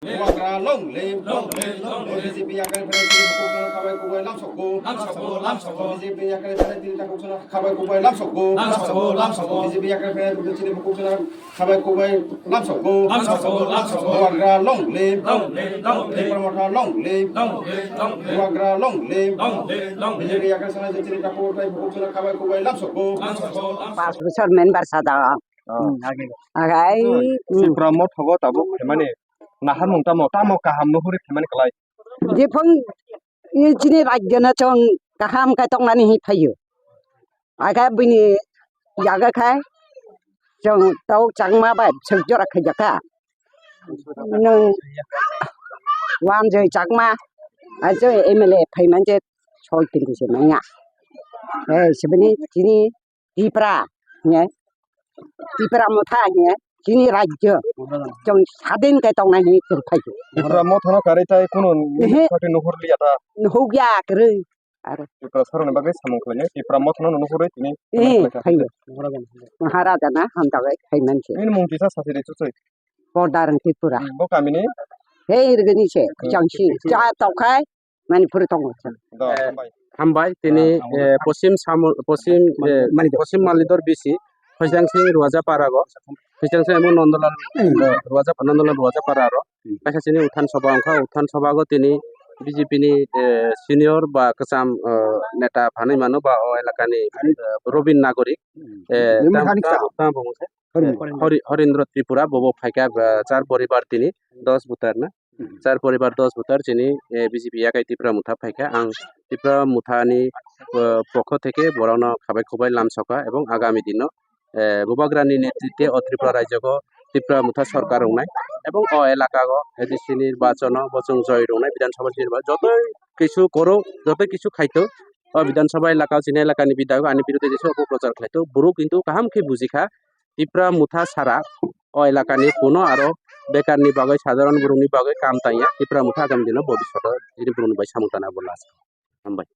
Wagra long lim BJP akan pada diri bukan kabai kubai lam soko BJP akan pada diri tak bukan kabai kubai lam soko BJP akan pada diri bukan kabai kubai lam soko Wagra long lim Pramota long lim Wagra long lim BJP akan pada diri tak bukan kabai kubai lam soko 5 বছর member সাদা আগাই Pramo thogo tabo khemani nahar mungta mota mo kaham no huri khemani kalai যেফং ইজিনি রাজ্যনা চং কাহাম কাই তংনানি হি ফাইयो আগাই বিনি জাগা খাই চং তাও চাংমা বাই সজরা খাইজাকা নং ওয়ান জয় চাংমা আজে এমএলএ ফাইমান যে 6 দিন কইছে নাইয়া সেবনি চিনি টিপরা নে টিপরা মথা নে চিনি রাজ্য চং স্বাধীন কাই তংনানি হি ফাইयो Pramo thono kari tai kuno khati no hurli ata নহৌগিয়া করে আর Ipra sarone bagai samung khone Pramo thono no hurri tini ফাইयो মহারাজা না হামদাবে ফাইমানছে ini mung kisa sasiri chuchoi border Tripura bo kamini হে ইরগনিছে চাংসি চা তখাই মণিপুর তংছ da sambai হামবাই তিনি পশ্চিম মালিদর বিসি হইজাং সিং রুয়াজা পারাগো হইজাং সিং এবং নন্দলাল রুয়াজা পারারো কাছে তিনি উত্থান সভাগো তিনি বিজেপি ni সিনিয়র বা কাসাম নেতা ফানি মানো বা ও এলাকানি রবিন নাগরিক হরিন্দ্র ত্রিপুরা ববো ফাইকা চার পরিবার তিনি 10 বুতার না চার পরিবার 10 বুতার যিনি বিজেপি একাই ত্রিপুরা মুথা ফাইকা আং ত্রিপুরা মুথানি পক্ষ থেকে বড়ানো খাবাই খুবাই লামসকা এবং আগামী দিন বুবাগ্রানি নেতৃত্বে ও ত্রিপুরা রাজ্যক ত্রিপুরা মুথা সরকার রংনাই এবং ও এলাকা এডিসি নির্বাচন বচং জয় রংনাই বিধানসভা নির্বাচন যত কিছু করো যত কিছু খাইতো ও বিধানসভা এলাকা চিনে এলাকানি বিধায়ক আনি বিরুদ্ধে দেশে অপপ্রচার খাইতো বুড়ো কিন্তু কাহামকে বুঝিখা ত্রিপুরা মুথা সারা ও এলাকানি কোনো আরো বেকারনি বাগৈ সাধারণ বুড়োনি বাগৈ কাম তাইয়া ত্রিপুরা মুথা আগামী দিন ভবিষ্যৎ যিনি বুড়োনি বাই সামুতানা বলা আছে হামবাই